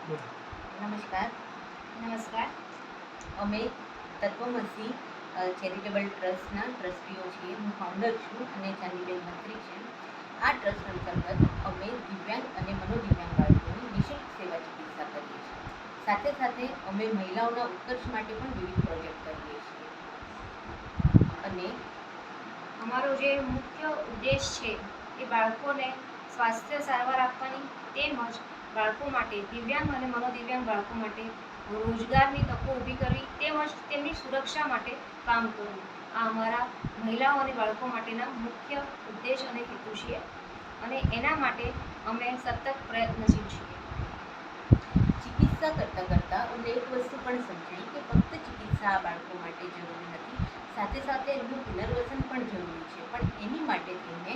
નમસ્કાર. નમસ્કાર. અમે તત્વમસી ચેરિટેબલ ટ્રસ્ટના ટ્રસ્ટીઓ છીએ. હું ફાઉન્ડર છું અને ચાંદીબેન મંત્રી છે. આ ટ્રસ્ટ અંતર્ગત અમે દિવ્યાંગ અને મનોદિવ્યાંગ બાળકોની નિઃશુલ્ક સેવા ચિકિત્સા કરીએ છીએ. સાથે સાથે અમે મહિલાઓના ઉત્કર્ષ માટે પણ વિવિધ પ્રોજેક્ટ કરીએ છીએ. અને અમારો જે મુખ્ય ઉદ્દેશ છે એ બાળકોને સ્વાસ્થ્ય સારવાર આપવાની, તેમજ બાળકો માટે, દિવ્યાંગ અને મનોદિવ્યાંગ બાળકો માટે રોજગારની તકો ઊભી કરવી, તેમજ તેમની સુરક્ષા માટે કામ કરવું. આ અમારા મહિલાઓ અને બાળકો માટેના મુખ્ય ઉદ્દેશ અને હેતુ છે, અને એના માટે અમે સતત પ્રયત્નશીલ છીએ. ચિકિત્સા કરતાં અમને એક વસ્તુ પણ સમજાઈ કે ફક્ત ચિકિત્સા આ બાળકો માટે જરૂરી નથી, સાથે સાથે એમનું પુનર્વસન પણ જરૂરી છે. પણ એની માટે થઈને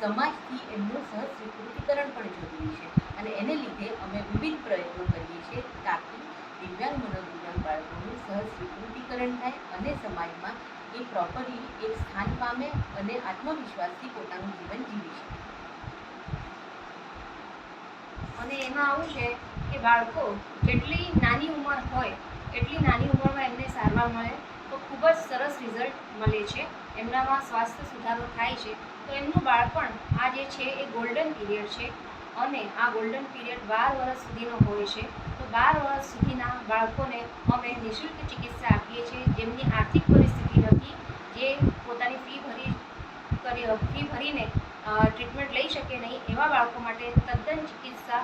સમાજથી એમનું સહસ્વીકૃતિકરણ પણ જરૂરી છે, અને એને લીધે અમે વિવિધ પ્રયત્નો કરીએ છીએ તાકી દિવ્યાંગ મનોદિવ્યાંગ બાળકોનું સહસ્વીકૃતિકરણ થાય અને સમાજમાં એ પ્રોપરલી એક સ્થાન પામે અને આત્મવિશ્વાસથી પોતાનું જીવન જીવી શકે. અને એમાં આવું છે કે બાળકો જેટલી નાની ઉંમર હોય એટલી નાની ઉંમરમાં એમને સારવાર મળે તો ખૂબ જ સરસ રિઝલ્ટ મળે છે, એમનામાં સ્વાસ્થ્ય સુધારો થાય છે. તો એમનું બાળપણ આ જે છે એ ગોલ્ડન પીરિયડ છે, અને આ ગોલ્ડન પીરિયડ 12 વર્ષ સુધીનો હોય છે. તો 12 વર્ષ સુધીના બાળકોને અમે નિઃશુલ્ક ચિકિત્સા આપીએ છીએ. જેમની આર્થિક પરિસ્થિતિ નથી, જે પોતાની ફી ભરીને ટ્રીટમેન્ટ લઈ શકે નહીં, એવા બાળકો માટે તદ્દન ચિકિત્સા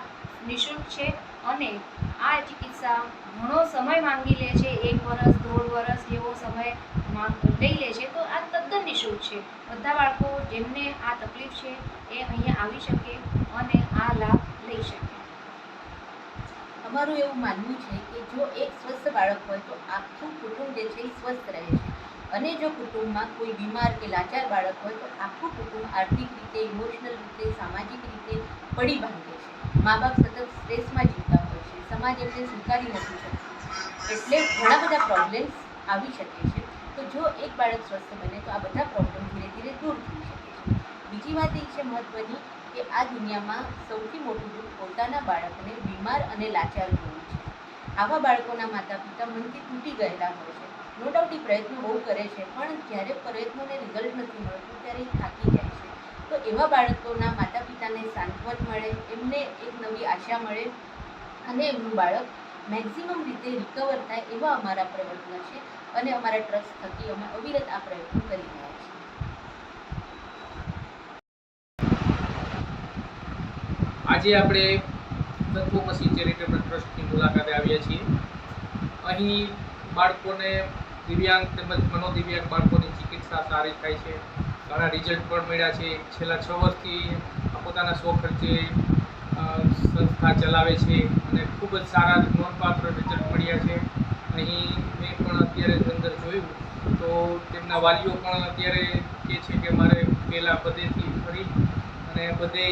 નિઃશુલ્ક છે. અને આ ચિકિત્સા ઘણો સમય માંગી લે છે, 1 વર્ષ 1.5 વર્ષ જેવો સમય લઈ લે છે. તો આ તદ્દન નિઃશુલ્ક છે. બધા બાળકો જેમને આ તકલીફ છે એ અહીંયા આવી શકે અને આ લાભ લઈ શકે. અમારું એવું માનવું છે કે જો એક સ્વસ્થ બાળક હોય તો આખું કુટુંબ જે છે એ સ્વસ્થ રહે છે, અને જો કુટુંબમાં કોઈ બીમાર કે લાચાર બાળક હોય તો આખું કુટુંબ આર્થિક રીતે, ઇમોશનલ રીતે, સામાજિક રીતે પડી બાંધે છે. મા બાપ સતત સ્ટ્રેસમાં જીવતા હોય છે, સમાજ એમને સ્વીકારી નથી શકતું, એટલે ઘણા બધા પ્રોબ્લેમ્સ આવી શકે છે. તો જો એક બાળક સ્વસ્થ બને તો આ બધા પ્રોબ્લેમ ધીરે ધીરે દૂર થઈ શકે છે. બીજી વાત એ છે મહત્વની કે આ દુનિયામાં સૌથી મોટું દુઃખ પોતાના બાળકને બીમાર અને લાચાર જોવું છે. આવા બાળકોના માતા પિતા મનથી તૂટી ગયેલા હોય છે. નો ડાઉટ એ પ્રયત્નો બહુ કરે છે, પણ જ્યારે પ્રયત્નોને રિઝલ્ટ નથી મળતું ત્યારે એ થાકી જાય છે. તો એવા બાળકોના માતા પિતાને સાંત્વન મળે, એમને એક નવી આશા મળે અને એમનું બાળક મેક્સિમમ રીતે રિકવર થાય એવા અમારા પ્રયત્નો છે, અને અમારા ટ્રસ્ટ થકી અમે અવિરત આ પ્રયત્નો કરી રહ્યા છીએ. આજે આપણે તત્વમસી ચેરિટેબલ ટ્રસ્ટની મુલાકાતે આવ્યા છીએ. અહીં બાળકોને દિવ્યાંગ તેમજ મનોદિવ્યાંગ બાળકોની ચિકિત્સા સારી થાય છે. ઘણા રિઝલ્ટ પણ મળ્યા છે. છેલ્લા 6 વર્ષથી પોતાના સ્વખર્ચે સંસ્થા ચલાવે છે અને ખૂબ જ સારા નોંધપાત્ર રિઝલ્ટ મળ્યા છે. અહીં મેં પણ અત્યારે અંદર જોયું તો તેમના વાલીઓ પણ અત્યારે કહે છે કે મારે પહેલાં બધેથી ફરી અને બધે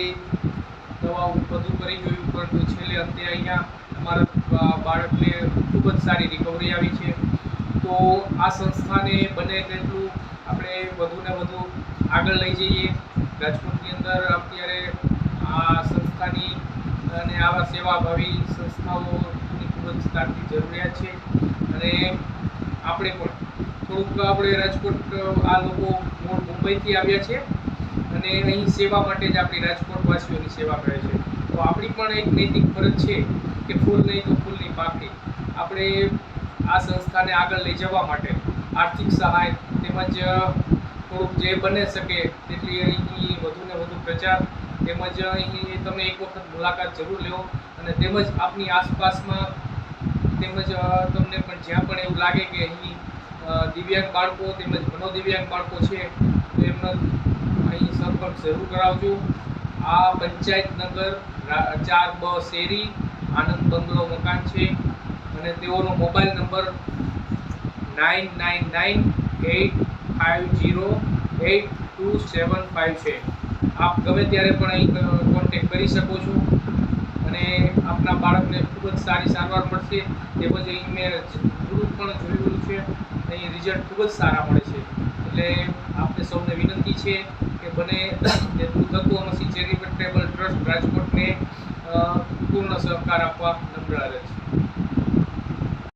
દવાઓ બધું કરી જોયું, પરંતુ છેલ્લે અંતે અહીંયા અમારા બાળકને ખૂબ જ સારી રિકવરી આવી છે. તો આ સંસ્થાને બને તેટલું આપણે વધુને વધુ આગળ લઈ જઈએ. રાજકોટની અંદર અત્યારે આ સંસ્થાની અને આવા સેવાભાવી સંસ્થાઓની ખૂબ જ તાકની જરૂરિયાત છે. અને આપણે પણ થોડુંક આપણે રાજકોટ આ લોકો મૂળ મુંબઈથી આવ્યા છે અને અહીં સેવા માટે જ આપણી રાજકોટવાસીઓની સેવા કરે છે. તો આપણી પણ એક નૈતિક ફરજ છે કે ફૂલ નહીં તો ફૂલની પાંખડી આપણે આ સંસ્થાને આગળ લઈ જવા માટે આર્થિક સહાય તેમજ થોડુંક જે બને શકે તેટલી અહીં વધુને વધુ પ્રચાર, તેમજ અહીં તમે એક વખત મુલાકાત જરૂર લો, અને તેમજ આપની આસપાસમાં તેમજ તમને પણ જ્યાં પણ એવું લાગે કે અહીં દિવ્યાંગ બાળકો તેમજ મનોદિવ્યાંગ બાળકો છે તો એમનો અહીં સંપર્ક જરૂર કરાવજો. આ પંચાયત નગર 4B શેરી, આનંદ બંગલો મકાન છે, અને તેઓનો મોબાઈલ નંબર 9998508275 છે. આપ ગમે ત્યારે પણ અહીં કોન્ટેક કરી શકો છો અને આપના બાળકને ખૂબ જ સારી સારવાર મળશે. તેમજ અહીં મેં ગ્રુપ પણ જોયેલું છે, અહીં રિઝલ્ટ ખૂબ જ સારા મળે છે. એટલે આપને સૌને વિનંતી છે કે બને તેટલું તત્વમસી ચેરિટેબલ ટ્રસ્ટ રાજકોટને પૂર્ણ સહકાર આપવા નમ્ર અરજ.